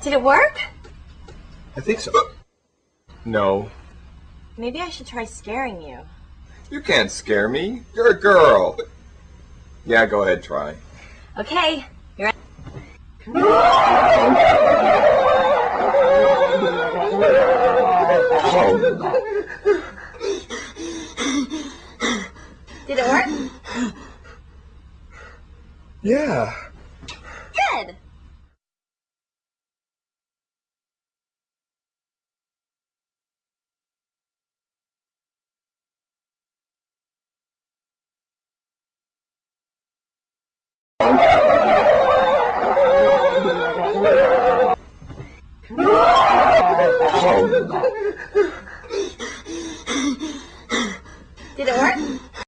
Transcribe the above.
Did it work? I think so. No. Maybe I should try scaring you. You can't scare me. You're a girl. Yeah, go ahead, try. Okay, you're Did it work? Yeah. Good. Did it work?